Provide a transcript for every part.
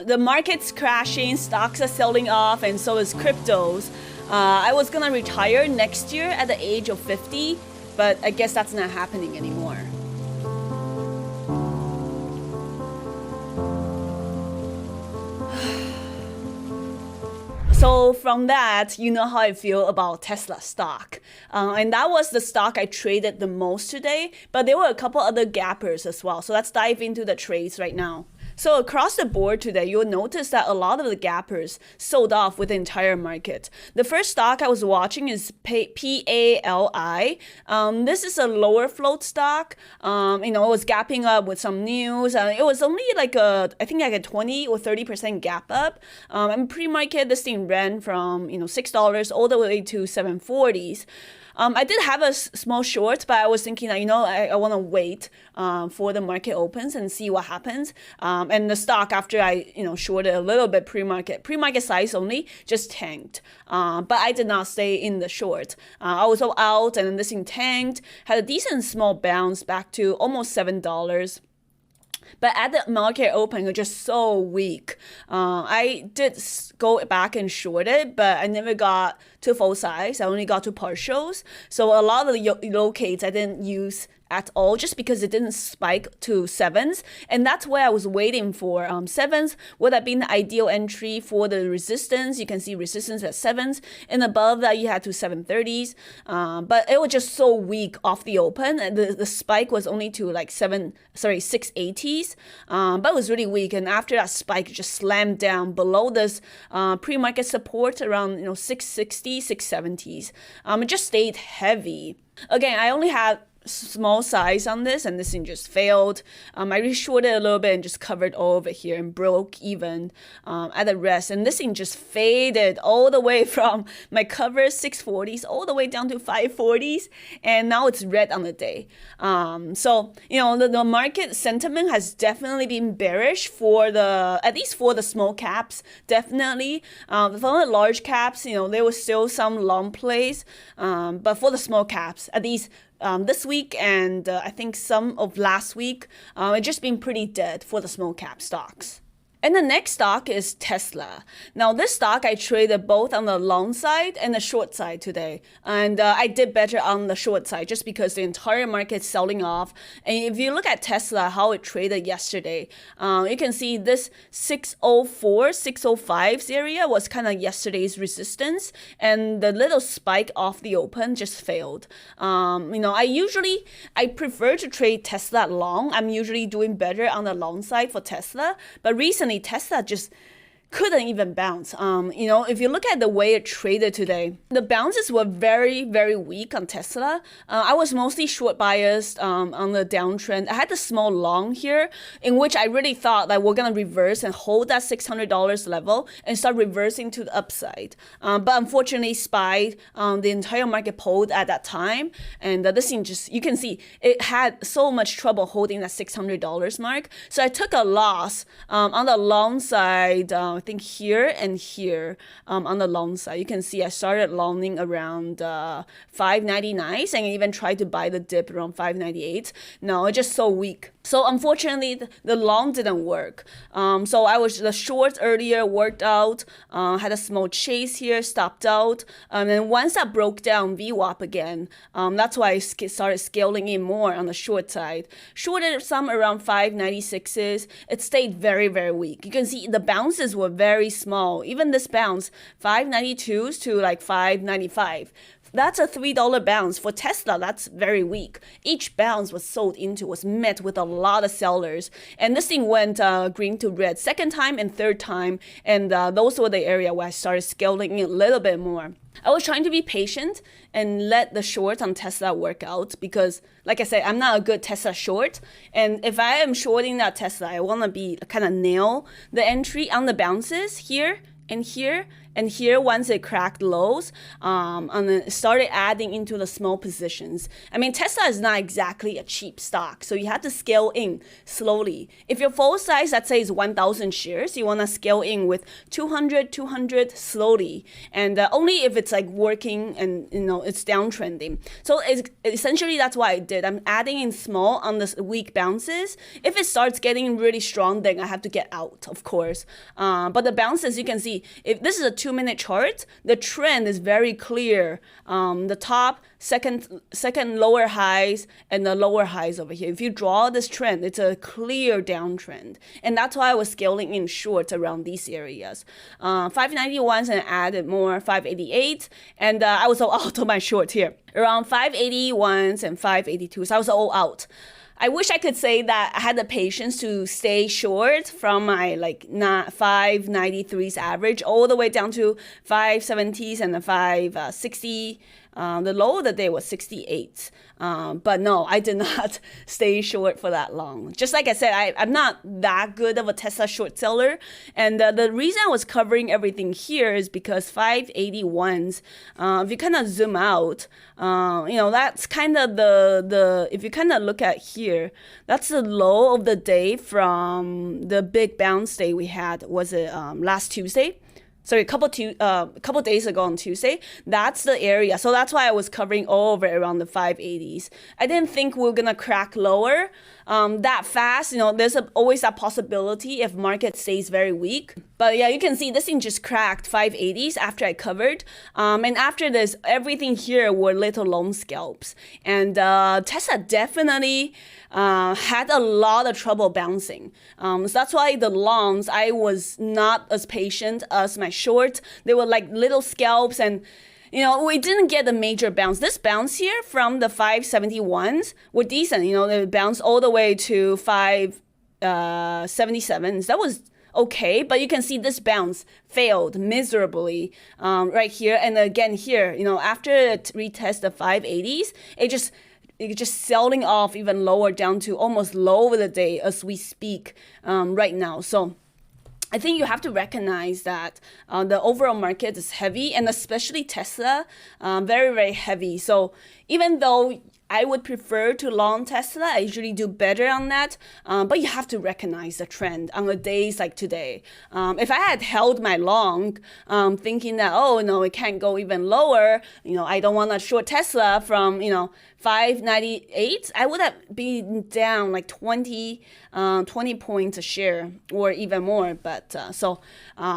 The market's crashing, stocks are selling off, and so is cryptos. I was gonna retire next year at the age of 50, but I guess that's not happening anymore. So from that, you know how I feel about Tesla stock. And that was the stock I traded the most today, but there were a couple other gappers as well. So let's dive into the trades right now. So across the board today, you'll notice that a lot of the gappers sold off with the entire market. The first stock I was watching is PALI. This is a lower float stock. It was gapping up with some news. It was only like I think like a 20 or 30% gap up. And pre-market, this thing ran from $6 all the way to 740s. I did have a small short, but I was thinking that, I want to wait for the market opens and see what happens. And the stock, after I, shorted a little bit pre-market size only, just tanked. But I did not stay in the short. I was out, and then this thing tanked, had a decent small bounce back to almost $7. But at the market open, it was just so weak. I did go back and short it, but I never got to full size. I only got to partials. So a lot of the locates I didn't use at all, just because it didn't spike to sevens, and that's where I was waiting for. Sevens would have been the ideal entry for the resistance. You can see resistance at sevens, and above that you had to 730s. But it was just so weak off the open, and the spike was only to like 680s. But it was really weak, and after that spike, it just slammed down below this pre-market support around 660, 670s. It just stayed heavy. Again, I only had small size on this, and this thing just failed. I reshorted a little bit and just covered all over here and broke even at the rest, and this thing just faded all the way from my cover 640s all the way down to 540s, and now it's red on the day. So the market sentiment has definitely been bearish for at least for the small caps. Definitely for the large caps, there was still some long plays, but for the small caps, at least this week and I think some of last week, it's just been pretty dead for the small cap stocks. And the next stock is Tesla. Now, this stock I traded both on the long side and the short side today. And I did better on the short side just because the entire market's selling off. And if you look at Tesla, how it traded yesterday, you can see this 604, 605s area was kind of yesterday's resistance. And the little spike off the open just failed. I prefer to trade Tesla long. I'm usually doing better on the long side for Tesla. But recently, Tesla just couldn't even bounce. If you look at the way it traded today, the bounces were very, very weak on Tesla. I was mostly short biased on the downtrend. I had the small long here, in which I really thought that we're going to reverse and hold that $600 level and start reversing to the upside. But unfortunately, SPY, the entire market pulled at that time. And this thing just, you can see, it had so much trouble holding that $600 mark. So I took a loss on the long side, I think here and here on the long side. You can see I started longing around 599s and even tried to buy the dip around 598. No, it's just so weak. So unfortunately, the long didn't work. So the short earlier worked out, had a small chase here, stopped out. And then once that broke down VWAP again, that's why I started scaling in more on the short side. Shorted some around 596s. It stayed very, very weak. You can see the bounces were very small. Even this bounce, 592s to like 595. That's a $3 bounce. For Tesla, that's very weak. Each bounce was met with a lot of sellers. And this thing went green to red second time and third time. And those were the area where I started scaling in a little bit more. I was trying to be patient and let the short on Tesla work out because, like I said, I'm not a good Tesla short. And if I am shorting that Tesla, I want to be kind of nail the entry on the bounces here and here once it cracked lows, and then it started adding into the small positions. I mean, Tesla is not exactly a cheap stock, so you have to scale in slowly. If your full size, let's say, is 1,000 shares, you want to scale in with 200 slowly, and only if it's like working and it's downtrending. So essentially that's what I did. I'm adding in small on the weak bounces. If it starts getting really strong, then I have to get out, of course. But the bounces, you can see, if this is a 2-minute chart, the trend is very clear. The top, second lower highs, and the lower highs over here. If you draw this trend, it's a clear downtrend. And that's why I was scaling in short around these areas. 591s and added more 588. And I was all out of my short here. Around 581s and 582s, I was all out. I wish I could say that I had the patience to stay short from my 593s average all the way down to 570s and the 560. The low of the day was 68. But no, I did not stay short for that long. Just like I said, I'm not that good of a Tesla short seller. And the reason I was covering everything here is because 581s, if you kind of zoom out, that's kind of the if you kind of look at here, that's the low of the day from the big bounce day we had, was it last Tuesday? Sorry, a couple days ago on Tuesday. That's the area. So that's why I was covering all over around the 580s. I didn't think we were going to crack lower that fast. There's always that possibility if market stays very weak. But yeah, you can see this thing just cracked 580s after I covered. And after this, everything here were little long scalps. And Tesla definitely had a lot of trouble bouncing. So that's why the longs, I was not as patient as my short. They were like little scalps, and we didn't get a major bounce. This bounce here from the 571s were decent. They bounced all the way to 577s. That was okay, but you can see this bounce failed miserably right here. And again here, after it retest the 580s, it just selling off even lower down to almost low of the day as we speak right now. So I think you have to recognize that the overall market is heavy, and especially Tesla, very, very heavy. So even though I would prefer to long Tesla, I usually do better on that. But you have to recognize the trend on the days like today. If I had held my long, thinking that, oh, no, it can't go even lower, I don't want to short Tesla from, 598, I would have been down like 20 points a share or even more. But so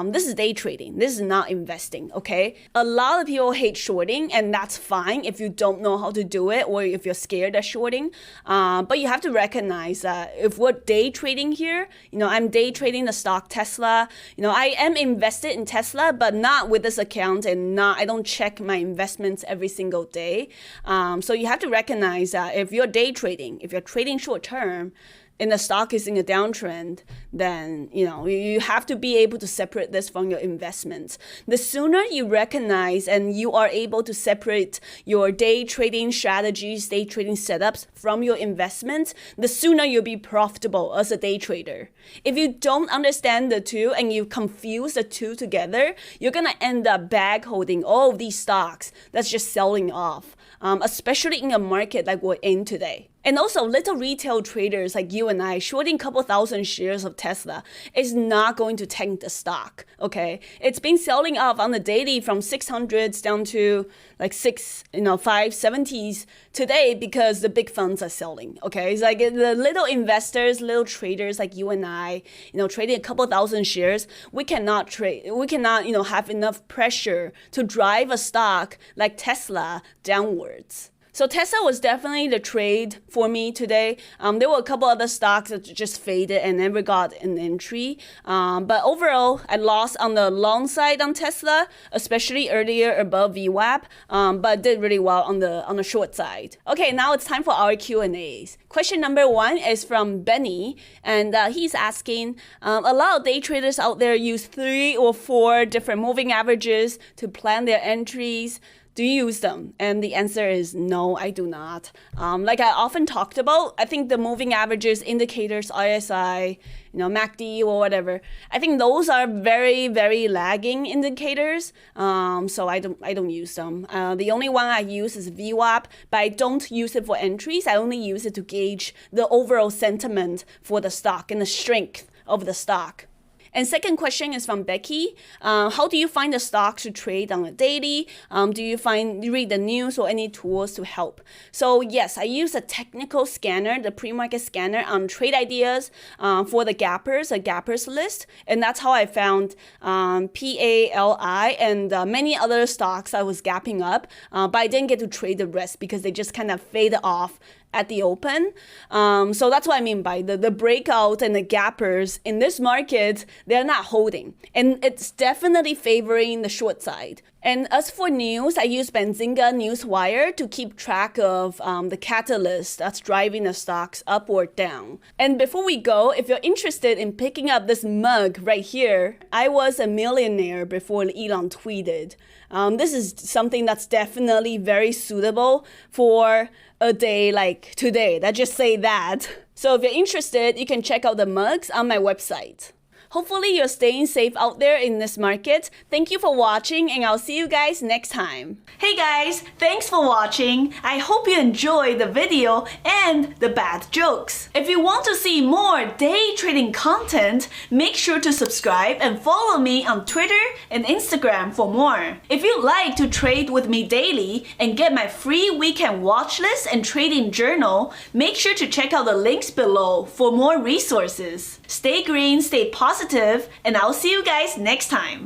this is day trading. This is not investing, okay? A lot of people hate shorting, and that's fine if you don't know how to do it or if you're scared of shorting. But you have to recognize that if we're day trading here, I'm day trading the stock Tesla. I am invested in Tesla, but not with this account, and I don't check my investments every single day. So you have to recognize that if you're day trading, if you're trading short term, and the stock is in a downtrend, then you have to be able to separate this from your investments. The sooner you recognize and you are able to separate your day trading strategies, day trading setups from your investments, the sooner you'll be profitable as a day trader. If you don't understand the two and you confuse the two together, you're gonna end up bag holding all of these stocks that's just selling off, especially in a market like we're in today. And also, little retail traders like you and I, shorting a couple thousand shares of Tesla is not going to tank the stock, okay? It's been selling off on the daily from 600s down to like 570s today because the big funds are selling, okay? It's like the little investors, little traders like you and I, trading a couple thousand shares, we cannot trade, we cannot, have enough pressure to drive a stock like Tesla downwards. So Tesla was definitely the trade for me today. There were a couple other stocks that just faded and never got an entry. But overall, I lost on the long side on Tesla, especially earlier above VWAP, but did really well on the short side. Okay, now it's time for our Q&As. Question number 1 is from Benny, and he's asking, a lot of day traders out there use 3 or 4 different moving averages to plan their entries. Do you use them? And the answer is no, I do not. Like I often talked about, I think the moving averages, indicators, RSI, MACD or whatever, I think those are very, very lagging indicators. So I don't use them. The only one I use is VWAP, but I don't use it for entries. I only use it to gauge the overall sentiment for the stock and the strength of the stock. And second question is from Becky. How do you find the stocks to trade on a daily? Do you read the news or any tools to help? So yes, I use a technical scanner, the pre-market scanner on Trade Ideas for the gappers, a gappers list. And that's how I found PALI and many other stocks I was gapping up. But I didn't get to trade the rest because they just kind of faded off at the open. So that's what I mean by the breakout and the gappers in this market, they're not holding. And it's definitely favoring the short side. And as for news, I use Benzinga Newswire to keep track of the catalyst that's driving the stocks up or down. And before we go, if you're interested in picking up this mug right here, I was a millionaire before Elon tweeted. This is something that's definitely very suitable for a day like today. Let's just say that. So if you're interested, you can check out the mugs on my website. Hopefully you're staying safe out there in this market. Thank you for watching, and I'll see you guys next time. Hey guys, thanks for watching. I hope you enjoyed the video and the bad jokes. If you want to see more day trading content, make sure to subscribe and follow me on Twitter and Instagram for more. If you'd like to trade with me daily and get my free weekend watch list and trading journal, make sure to check out the links below for more resources. Stay green, stay positive, and I'll see you guys next time.